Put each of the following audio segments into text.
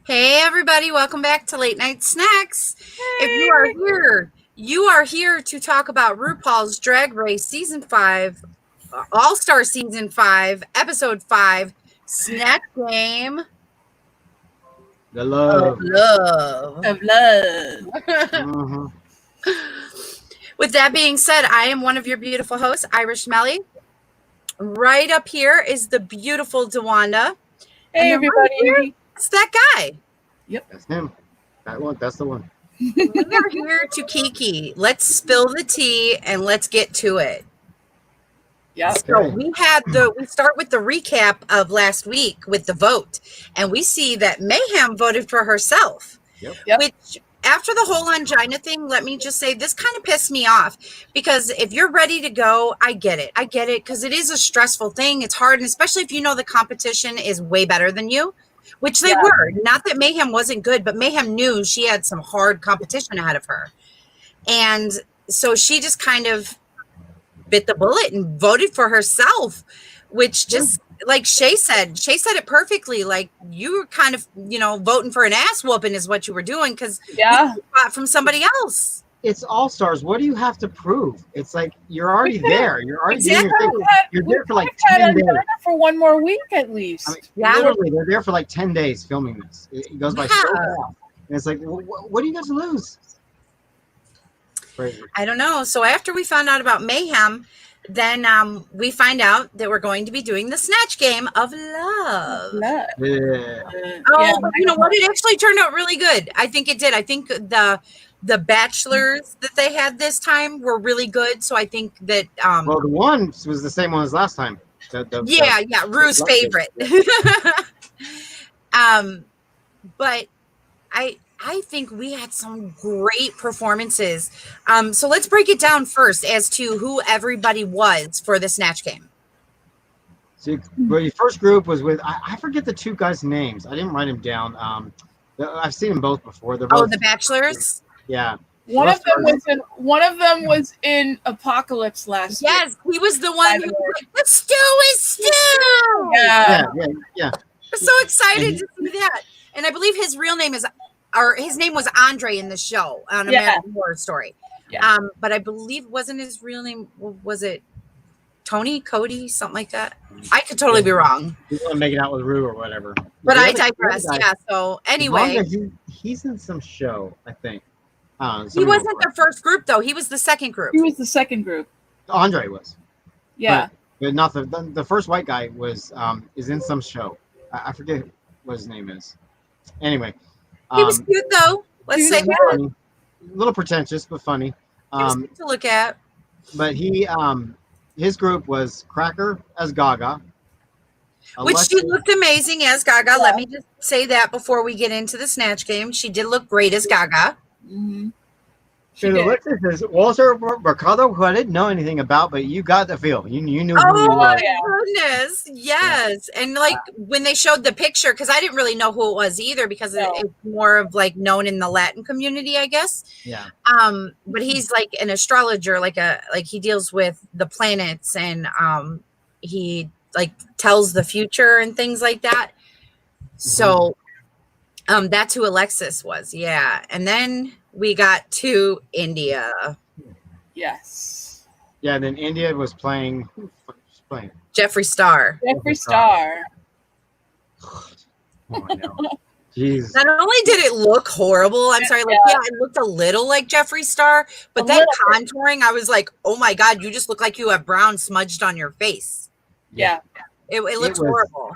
Hey everybody, welcome back to Late Night Snacks. If you are here to talk about RuPaul's Drag Race Season 5, All-Star Season 5, Episode 5, Snatch Game The of love. Love. Mhm. With that being said, I am one of your beautiful hosts, Irish Melly. Right up here is the beautiful DeWanda. Hey, And then right here, everybody. it's that guy. That's him. That's the one. We are here to Kiki. Let's spill the tea and let's get to it. Yep. So Okay. we start with the recap of last week with the vote, and we see that Mayhem voted for herself. Yep. Which, after the whole angina thing, let me just say this kind of pissed me off, because if you're ready to go, I get it because it is a stressful thing. It's hard, and especially if you know the competition is way better than you, which they were. Not that Mayhem wasn't good, but Mayhem knew she had some hard competition ahead of her, and so she just kind of bit the bullet and voted for herself, which just like Shay said it perfectly. Like, you were kind of, voting for an ass whooping is what you were doing, because you got from somebody else. It's All Stars. What do you have to prove? It's like you're already there. You're already Exactly. doing your thing. You're there for like Had 10 days. Angina for one more week at least. I mean, Yeah. literally, they're there for like 10 days filming this. It goes by so Yeah. fast. And it's like, what do you guys lose? Crazy. I don't know. So after we found out about Mayhem, then we find out that we're going to be doing the Snatch Game of Love. Love. Yeah. Oh, but you know what? It actually turned out really good. I think it did. I think the bachelors that they had this time were really good. So I think that Well, the one was the same one as last time. Rue's favorite. But I think we had some great performances. So let's break it down first as to who everybody was for the Snatch Game. So your first group was with, I forget the two guys' names. I didn't write them down. I've seen them both before. They're both, the bachelors. Yeah. One of them was in Apocalypse last week. Yes, he was the one who was like, the stew is stew. Yeah. Yeah. I'm so excited to see that. And I believe his real name his name was Andre in the show on American Horror Story. Yeah. But I believe wasn't his real name, was it Tony, Cody, something like that? I could totally be wrong. He's the one making out with Rue or whatever. But I digress. Yeah. So anyway, he's in some show, I think. He wasn't the first group though. He was the second group. He was the second group. Andre was. Yeah. But not the first white guy was is in some show. I forget what his name is. Anyway. He was cute though. Let's say that. Funny. A little pretentious, but funny. He was good to look at. But his group was Cracker as Gaga. Which she looked amazing as Gaga. Yeah. Let me just say that before we get into the Snatch Game. She did look great as Gaga. Mm-hmm. So Alexis is Walter Mercado, who I didn't know anything about, but you got the feel. You knew. Oh my goodness. Yes. And like when they showed the picture, because I didn't really know who it was either, because it's more of like known in the Latin community, I guess. Yeah. But he's like an astrologer, like he deals with the planets, and he like tells the future and things like that. So that's who Alexis was. Yeah. And then we got to India. Yes. Yeah, then India was playing. Who was playing? Jeffree Star. Jeffree Star. Oh, I know. Jeez. Not only did it look horrible, I'm sorry, it looked a little like Jeffree Star, but that contouring, I was like, oh my God, you just look like you have brown smudged on your face. Yeah. It looks horrible.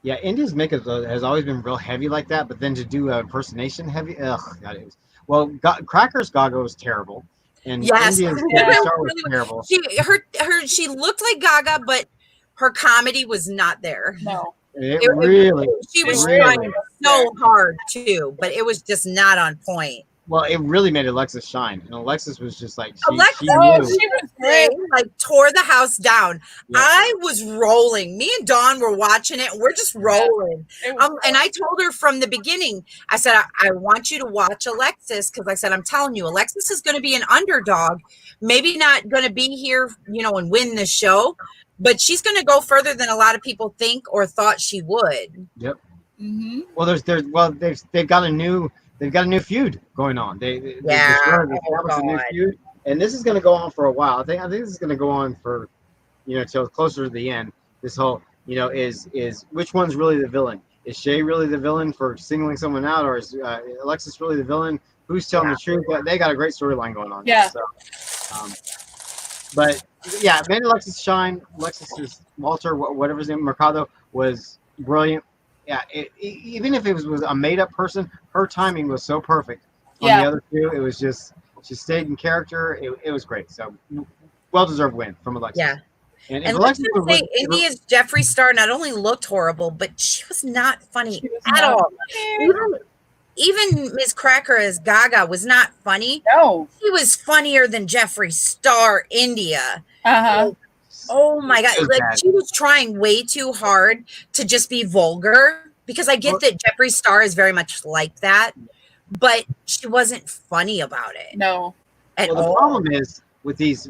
Yeah, India's makeup has always been real heavy like that, but then to do an impersonation heavy, God, it was. Well, Cracker's Gaga was terrible, and India's Star was terrible. She looked like Gaga, but her comedy was not there. No, she was trying so hard too, but it was just not on point. Well, it really made Alexis shine, and Alexis was just like she was great. Like tore the house down. Yeah. I was rolling. Me and Dawn were watching it, and we're just rolling. And I told her from the beginning, I said, I want you to watch Alexis, because I said, I'm telling you, Alexis is going to be an underdog. Maybe not going to be here, and win the show, but she's going to go further than a lot of people think or thought she would. Yep. Well, they've got a new feud going on. They established a new feud, and this is going to go on for a while. I think this is going to go on for, till closer to the end. This whole, is which one's really the villain? Is Shay really the villain for singling someone out, or is Alexis really the villain? Who's telling the truth? They got a great storyline going on. Yeah. So, but yeah, made Alexis shine. Alexis's Walter, whatever his name, Mercado, was brilliant. Yeah, even if it was a made-up person, her timing was so perfect. On the other two, it was just she stayed in character. It was great. So, well-deserved win from Alexis. Yeah. And let's just say, India's Jeffree Star not only looked horrible, but she was not funny at all. Even Ms. Cracker as Gaga was not funny. No. She was funnier than Jeffree Star, India. Uh-huh. Oh my God. She was trying way too hard to just be vulgar, because I get that Jeffree Star is very much like that, but she wasn't funny about it. No. The problem is with these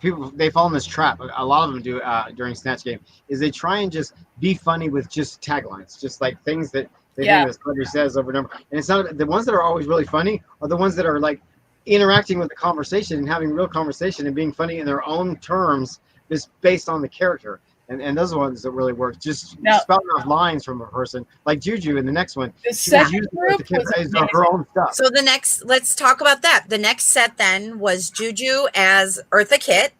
people, they fall in this trap. A lot of them do during Snatch Game, is they try and just be funny with just taglines, just like things that they think the celebrity says over and over. And it's not the ones that are always really funny are the ones that are like interacting with the conversation and having real conversation and being funny in their own terms, just based on the character. And those are ones that really work. Just spouting off lines from a person, like Juju in the next one. The second group was her own stuff. So let's talk about that. The next set then was Juju as Eartha Kitt,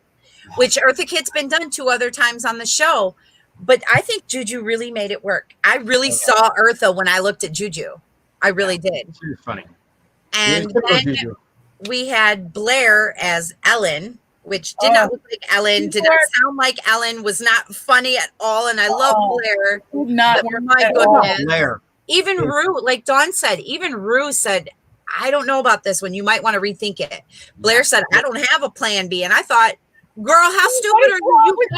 which Eartha Kitt's been done 2 other times on the show. But I think Juju really made it work. I really saw Eartha when I looked at Juju. I really did. She was funny. And then we had Blair as Ellen, which did not look like Ellen, did not sound like Ellen, was not funny at all. And I love Blair. Not my goodness. Blair. Even Rue, like Dawn said, even Rue said, I don't know about this one. You might want to rethink it. Blair said, I don't have a plan B. And I thought, girl, how stupid are you? You always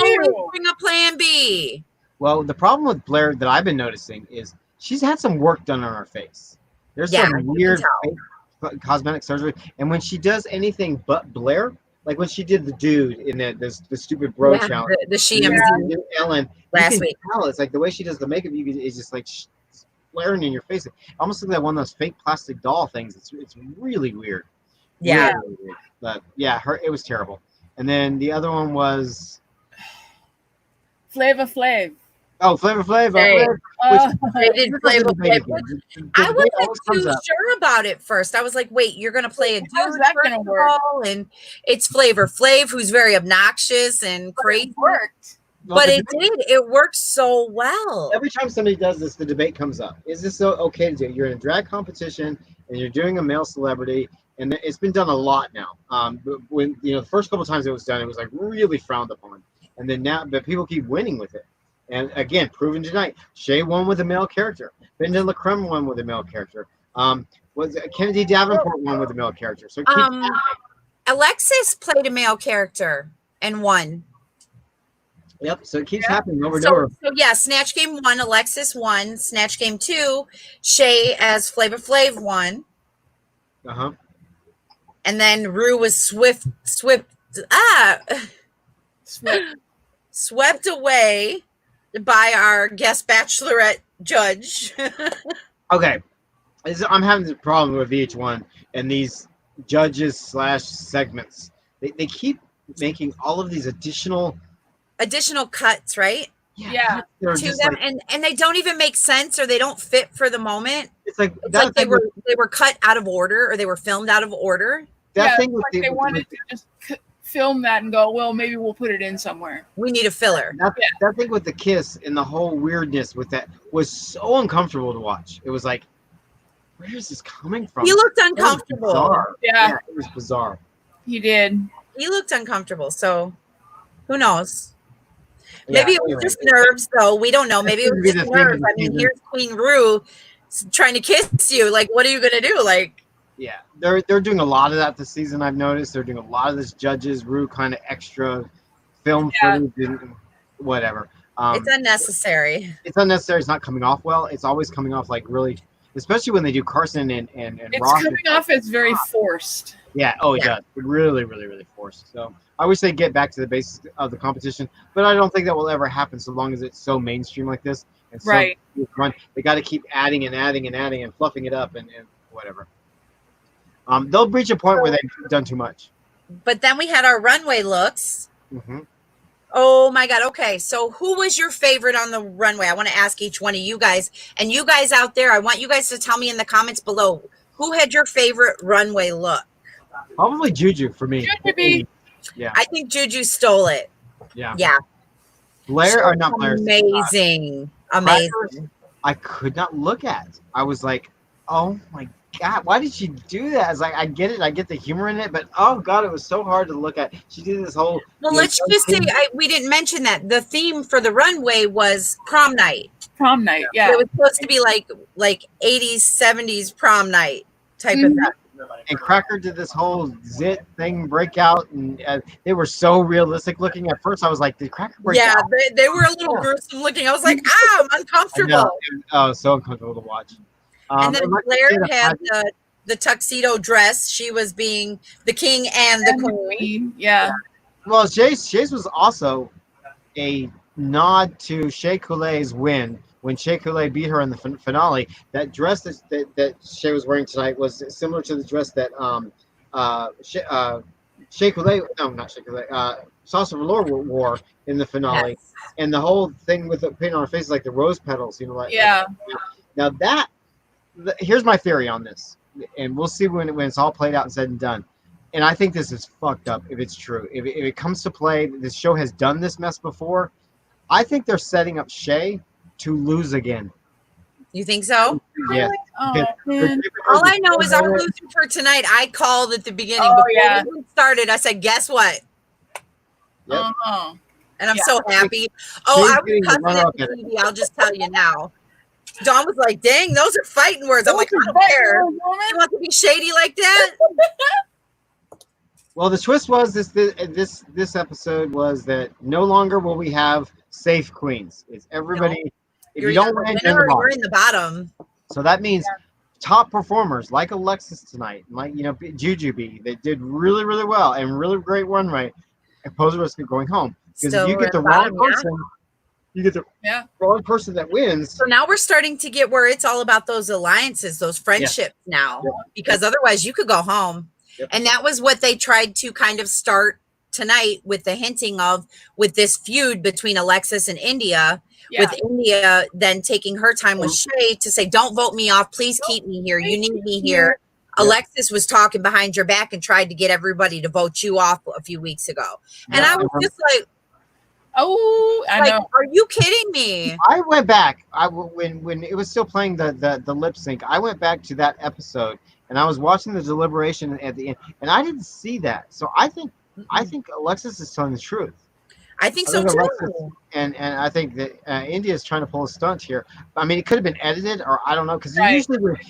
bring a plan B. Well, the problem with Blair that I've been noticing is she's had some work done on her face. There's some weird cosmetic surgery. And when she does anything but Blair, like when she did the dude in the stupid bro challenge, the SheMZ Ellen last week. It's like the way she does the makeup, it's just like blaring in your face. It almost like that one of those fake plastic doll things. It's really weird. Yeah. Really weird. But yeah, it was terrible. And then the other one was Flavor Flav. Oh, Flavor Flav. They did Flavor Flav. I wasn't too sure about it first. I was like, wait, you're going to play a dude first of all, and it's Flavor Flav, who's very obnoxious and crazy. It worked. But it did. It worked so well. Every time somebody does this, the debate comes up. Is this okay to do? You're in a drag competition, and you're doing a male celebrity, and it's been done a lot now. When the first couple times it was done, it was like really frowned upon, and then now, but people keep winning with it. And again, proven tonight, Shay won with a male character. Brendan LaCreme won with a male character. Kennedy Davenport won with a male character. So Alexis played a male character and won. Yep. So it keeps happening over and over. So yeah, Snatch Game 1, Alexis won. Snatch Game 2, Shay as Flavor Flav won. And then Rue was swept away by our guest bachelorette judge. Okay. I'm having a problem with VH1 and these judges / segments. They keep making all of these additional cuts, right? Yeah. To them, and they don't even make sense, or they don't fit for the moment. It's like they were cut out of order, or they were filmed out of order. That thing like they wanted to just film that and go, well, maybe we'll put it in somewhere. We need a filler. That thing with the kiss and the whole weirdness with that was so uncomfortable to watch. It was like, where is this coming from? He looked uncomfortable. Yeah, it was bizarre. He did. He looked uncomfortable. So who knows? Maybe it was just nerves, though. We don't know. Maybe it was just nerves. I mean, here's Queen Rue trying to kiss you. Like, what are you gonna do? Like, yeah, they're doing a lot of that this season. I've noticed they're doing a lot of this judges Rue kind of extra film footage and whatever. It's unnecessary. It's unnecessary. It's not coming off well. It's always coming off like really, especially when they do Carson and it's Ross. It's coming off as very forced. Yeah. Oh, it does. Really, really, really forced. So I wish they'd get back to the basics of the competition, but I don't think that will ever happen so long as it's so mainstream like this. And so Right. they got to keep adding and adding and adding and fluffing it up and whatever. They'll reach a point where they've done too much. But then we had our runway looks. Mm-hmm. Oh my God. Okay. So who was your favorite on the runway? I want to ask each one of you guys. And you guys out there, I want you guys to tell me in the comments below, who had your favorite runway look? Probably Juju for me. Juju. Yeah. I think Juju stole it. Yeah. Yeah. Blair or not Blair? Amazing. Amazing. I could not look at. I was like, oh my God, why did she do that? I was like, I get it. I get the humor in it, but oh God, it was so hard to look at. She did this whole. Well, let's just say we didn't mention that the theme for the runway was prom night. Prom night, yeah. It was supposed to be like 80s, 70s prom night type of thing. And Cracker did this whole zit thing breakout, and they were so realistic looking. At first, I was like, "Did Cracker break out?" Yeah, they were a little gruesome looking. I was like, "Ah, I'm uncomfortable." Oh, so uncomfortable to watch. And then Blair had the tuxedo dress. She was being the king and the queen. Yeah. Well, Shay's was also a nod to Shea Coulee's win. When Shea Coulee beat her in the finale, that dress that Shea was wearing tonight was similar to the dress that Shea Coulee, no, not Shea Coulee, Sasha Velour wore in the finale. Yes. And the whole thing with the paint on her face, like the rose petals, like. Yeah. Now here's my theory on this, and we'll see when it's all played out and said and done. And I think this is fucked up if it's true. If it comes to play, this show has done this mess before. I think they're setting up Shea to lose again. You think so? Yes. Oh, All I know is our loser for tonight. I called at the beginning before we even started. I said, "Guess what?" Yep. And I'm so happy. Oh, I was cussing at the TV. I'll just tell you now. Dawn was like, "Dang, those are fighting words." I'm like, "I don't care. You want to be shady like that?" Well, the twist was this episode was that no longer will we have safe queens. It's everybody. No. If you don't win, you're in the bottom. So that means top performers like Alexis tonight, like Jujubee, they did really, really well and really great runway, and pose a risk of going home. Because if you get the wrong person, you get the wrong person that wins. So now we're starting to get where it's all about those alliances, those friendships now, because otherwise you could go home. Yep. And that was what they tried to kind of start tonight with the hinting of with this feud between Alexis and India. Yeah. With India then taking her time with Shea to say, "Don't vote me off. Please keep me here. You need me here." Yeah. Alexis was talking behind your back and tried to get everybody to vote you off a few weeks ago. And I was just like, "Oh, I know. Are you kidding me?" I went back. When it was still playing the lip sync, I went back to that episode and I was watching the deliberation at the end, and I didn't see that. So I think Alexis is telling the truth. I think so too. Alexis, and I think that India is trying to pull a stunt here. I mean, it could have been edited, or I don't know, because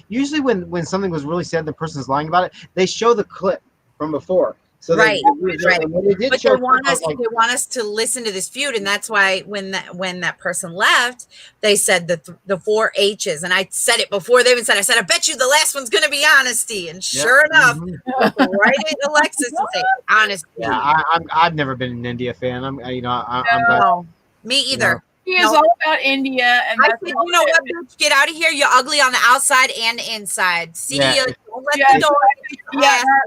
usually when something was really said, the person's lying about it. They show the clip from before. So right. But they want us to listen to this feud, and that's why when that person left, they said the 4 H's, and I said it before they even said. I said, "I bet you the last one's going to be honesty," and sure enough, right at Alexis to say honesty. Yeah, I've never been an India fan. I'm glad. Me either. He is all about India, and I said, "You know what, bitch? Get out of here. You're ugly on the outside and the inside. See you. Don't let the door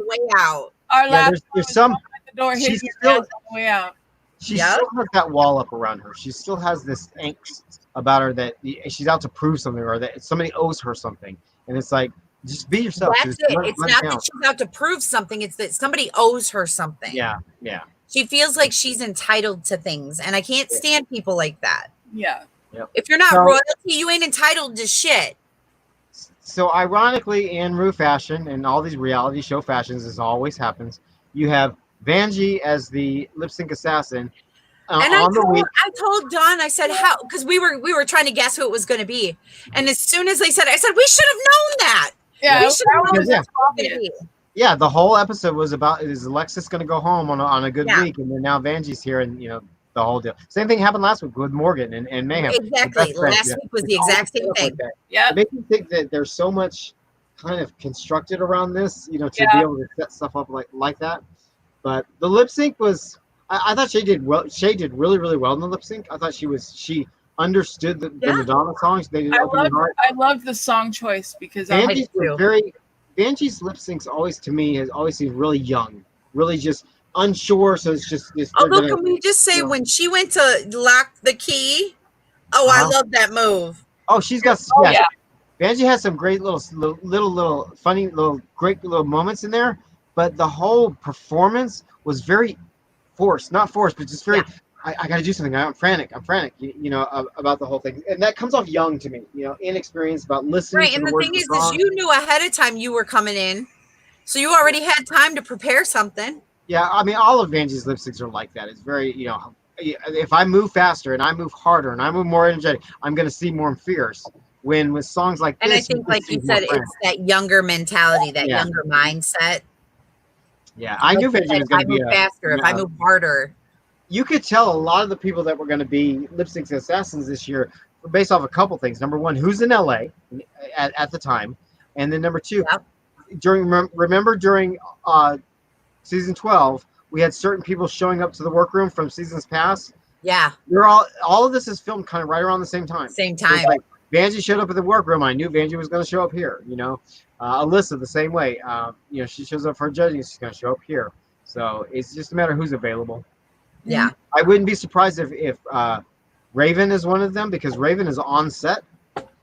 way out." Our last there's some. The door she still, on the way out. She still has that wall up around her. She still has this angst about her that she's out to prove something, or that somebody owes her something. And it's like, just be yourself. That's it. It's not that she's out to prove something. It's that somebody owes her something. Yeah. She feels like she's entitled to things, and I can't stand people like that. Yeah. Yep. If you're not royalty, you ain't entitled to shit. So ironically, in Ru fashion and all these reality show fashions, as always happens, you have Vanjie as the lip sync assassin. And I told Dawn, I said, how, because we were trying to guess who it was going to be. And as soon as they said, I said, we should have known that. Yeah, we should have known that. Yeah, the whole episode was about, is Alexis going to go home on a good week? And then now Vanjie's here, and the whole deal. Same thing happened last week with Morgan and Mayhem. Exactly. Last week was the exact same thing. Yeah. It makes me think that there's so much kind of constructed around this, to be able to set stuff up like that. But the lip sync was, I thought Shea did well. Shea did really, really well in the lip sync. I thought she understood the Yeah. Madonna songs. They did Open Your Heart. I loved the song choice because I Angie's was very. Angie's lip syncs always to me has always seemed really young, really just unsure. So it's just they're Although, gonna, can we just say you know, when she went to lock the key? Oh, I love that move. oh, she's got Oh, yeah. Angie has some great little funny great little moments in there, but the whole performance was very forced, not forced, but just very. Yeah. I got to do something. I'm frantic. You know, about the whole thing, and that comes off young to me. You know, inexperienced about listening Right, to and the the words thing of is the song. you knew ahead of time you were coming in, so you already had time to prepare something. Yeah, I mean, all of Angie's lip syncs are like that. It's very, you know, if I move faster and I move harder and I move more energetic, I'm going to see more fierce. When with songs like And this, I think, just like you see more said, frantic. it's that younger mentality, that Yeah. younger mindset. Yeah, I Like knew you Angie said, was if going I to be move faster, if I move harder. You could tell a lot of the people that were going to be lip sync assassins this year were based off a couple things. Number one, who's in LA at the time, and then number two, Yep. during season 12, we had certain people showing up to the workroom from seasons past. Yeah, They're all of this is filmed kind of right around the same time. same So it's time. like Vanjie showed up at the workroom. I knew Vanjie was going to show up here. You know, Alyssa the same way. You know, she shows up for judging. She's going to show up here. So it's just a matter of who's available. Yeah. I wouldn't be surprised if Raven is one of them, because Raven is on set.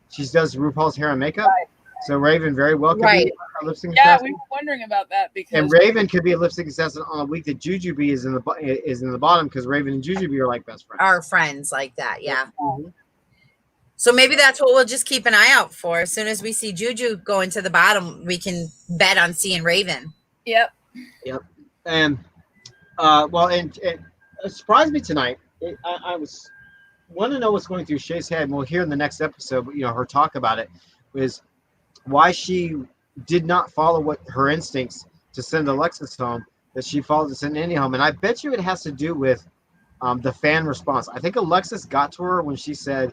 She does RuPaul's hair and makeup. Right. So Raven very well could Right. be a lip sync Yeah, assassin. we were wondering about that because And Raven could be a lip sync assassin on a week that Jujubee is in the bottom, because Raven and Jujubee are like best friends. Our friends like that, yeah. Mhm. So maybe that's what we'll just keep an eye out for. As soon as we see Juju going to the bottom, we can bet on seeing Raven. Yep. And and it surprised me tonight. I was want to know what's going through Shay's head. And we'll hear in the next episode, you know, her talk about it, was why she did not follow what her instincts to send Alexis home, that she followed to send India home. And I bet you it has to do with the fan response. I think Alexis got to her when she said,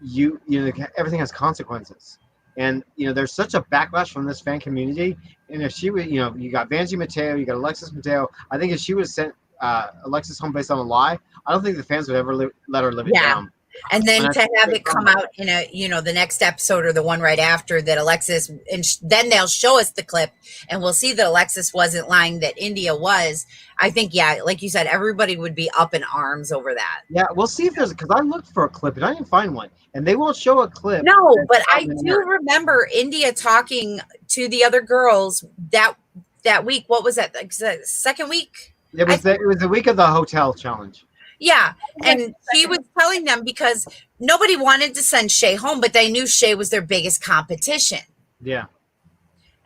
you know, everything has consequences. And, you know, there's such a backlash from this fan community. And if she would, you know, you got Vanjie Mateo, you got Alexis Mateo. I think if she would have sent Alexis home based on a lie, I don't think the fans would ever let her live it down. And then And to I have think it come out in a, you know, the next episode or the one right after that Alexis, and then they'll show us the clip and we'll see that Alexis wasn't lying, that India was. I think, yeah, like you said, everybody would be up in arms over that. Yeah, we'll see if there's, because I looked for a clip and I didn't find one. And they won't show a clip. No, but I do remember India talking to the other girls that week. What was that? Like the second week? It was the week of the hotel challenge. Yeah, and she was telling them because nobody wanted to send Shay home, but they knew Shay was their biggest competition. Yeah.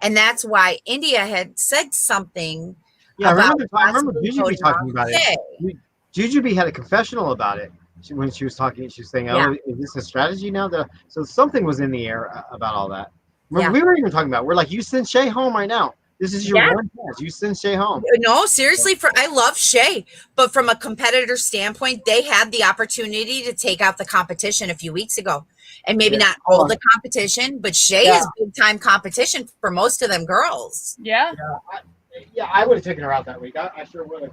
And that's why India had said something. Yeah, about I remember possibly Jujubee voting talking off about Shay. it. Jujubee had a confessional about it when she was talking. She was saying, "Oh, is this a strategy now?" So something was in the air about all that. Remember, we were even talking about. We're like, "You send Shay home right now. This is your one chance. You send Shay home." No, seriously, I love Shay, but from a competitor standpoint, they had the opportunity to take out the competition a few weeks ago. And maybe not all the competition, but Shay is big time competition for most of them girls. Yeah. I would have taken her out that week. I sure would have.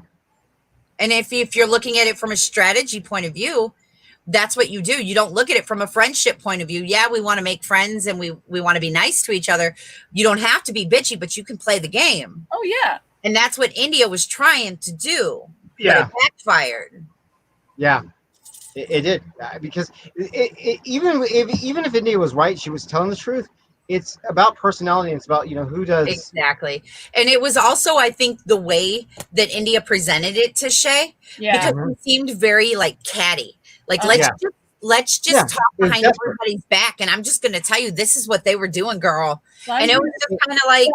And if you're looking at it from a strategy point of view, that's what you do. You don't look at it from a friendship point of view. Yeah, we want to make friends and we want to be nice to each other. You don't have to be bitchy, but you can play the game. Oh, yeah. And that's what India was trying to do. Yeah. But it backfired. Yeah. It did. Because even if India was right, she was telling the truth. It's about personality. It's about, you know, who does. Exactly. And it was also, I think, the way that India presented it to Shay. Yeah. Because it seemed very like catty. Like, let's just talk behind everybody's back. And I'm just going to tell you, this is what they were doing, girl. And it was just kind of like,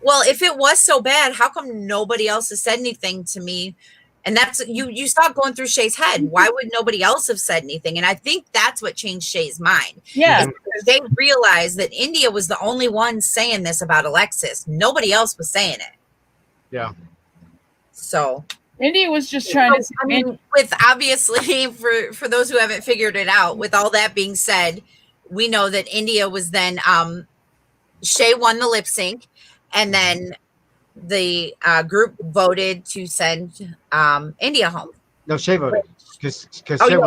well, if it was so bad, how come nobody else has said anything to me? And that's, you start going through Shay's head. Why would nobody else have said anything? And I think that's what changed Shay's mind. Yeah. They realized that India was the only one saying this about Alexis. Nobody else was saying it. Yeah. So India was just trying to. I mean, with obviously for those who haven't figured it out, with all that being said, we know that India was then Shay won the lip sync, and then the group voted to send India home. No, Shay voted. because Oh yeah.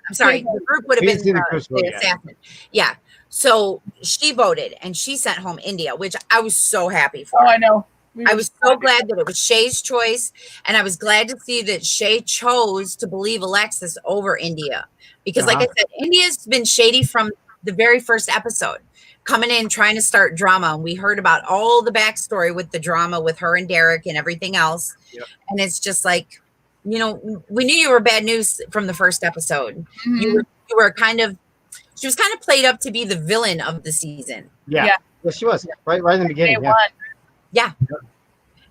I'm sorry. The group would have We been didn't see the Chris vote the yet. assassin. Yeah. So she voted and she sent home India, which I was so happy for. Oh, I know. I was so glad that it was Shay's choice, and I was glad to see that Shay chose to believe Alexis over India. Because, like I said, India's been shady from the very first episode, coming in trying to start drama. And we heard about all the backstory with the drama with her and Derek and everything else. Yep. And it's just like, you know, we knew you were bad news from the first episode. Mhm. You were kind of, she was kind of played up to be the villain of the season. Yeah, she was right in the beginning. Day one. Yeah.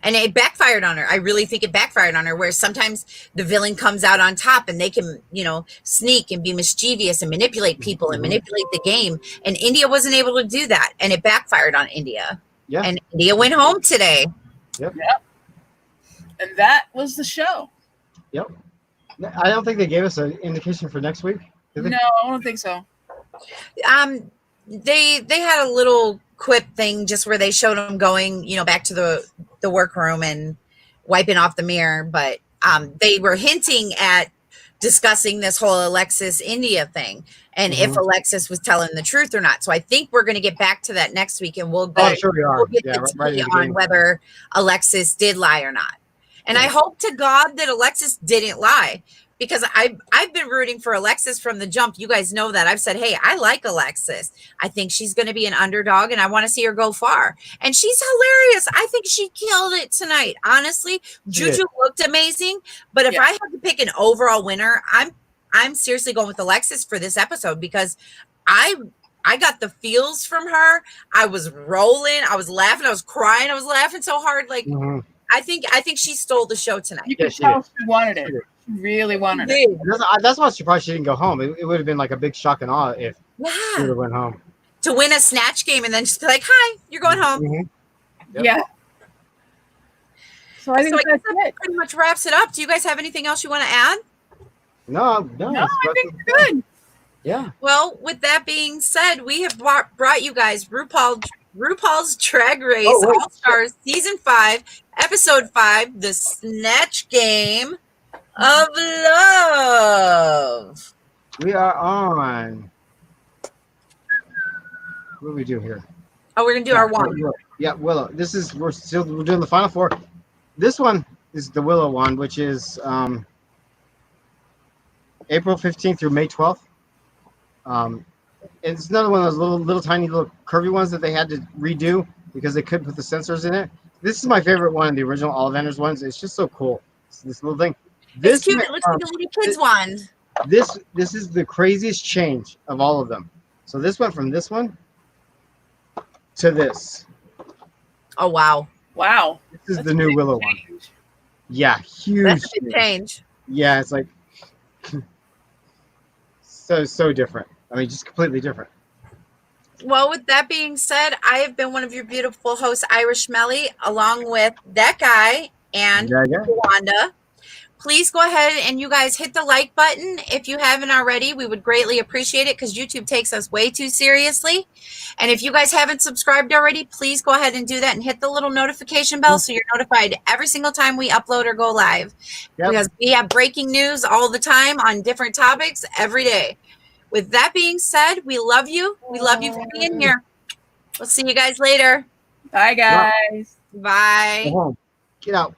And it backfired on her. I really think it backfired on her, where sometimes the villain comes out on top and they can, you know, sneak and be mischievous and manipulate people and manipulate the game. And India wasn't able to do that. And it backfired on India. Yeah. And India went home today. Yep. And that was the show. Yep. I don't think they gave us an indication for next week. Did they? No, I don't think so. They had a little quip thing just where they showed them going, you know, back to the workroom and wiping off the mirror, but they were hinting at discussing this whole Alexis India thing and if Alexis was telling the truth or not. So I think we're going to get back to that next week, and we'll get, sure we are. we'll get Yeah, the right tea in the on beginning. whether Alexis did lie or not. And I hope to God that Alexis didn't lie, because I've been rooting for Alexis from the jump. You guys know that. I've said, hey, I like Alexis. I think she's going to be an underdog, and I want to see her go far. And she's hilarious. I think she killed it tonight. Honestly, Juju looked amazing. But if I had to pick an overall winner, I'm seriously going with Alexis for this episode, because I got the feels from her. I was rolling. I was laughing. I was crying. I was laughing so hard. Like, I think she stole the show tonight. You can tell she wanted it. She really wanted it. That's why I'm surprised she didn't go home. It would have been like a big shock and awe if she would have went home. To win a snatch game and then just be like, hi, you're going home. Yep. Yeah. So I think that's it. Pretty much wraps it up. Do you guys have anything else you want to add? No, I think we're good. Yeah. Well, with that being said, we have brought you guys RuPaul's Drag Race All Stars Season 5, Episode 5, The Snatch Game of Love. We are on. What do we do here? Oh, we're going to do our one. Yeah, Willow. We're doing the final four. This one is the Willow one, which is April 15th through May 12th. It's another one of those little tiny little curvy ones that they had to redo because they couldn't put the sensors in it. This is my favorite one of the original Ollivanders ones. It's just so cool. It's this little thing. It's cute. It looks like a little kid's one. This is the craziest change of all of them. So this went from this one to this. Oh, wow. Wow. This is the new Willow one. Yeah, huge. That's a big change. Yeah, it's like so different. I mean, just completely different. Well, with that being said, I have been one of your beautiful hosts, Irish Melly, along with that guy and Wanda. Please go ahead and you guys hit the like button if you haven't already. We would greatly appreciate it, because YouTube takes us way too seriously. And if you guys haven't subscribed already, please go ahead and do that and hit the little notification bell so you're notified every single time we upload or go live. Because we have breaking news all the time on different topics every day. With that being said, we love you. We love you for being here. We'll see you guys later. Bye, guys. Bye. Go home. Get out.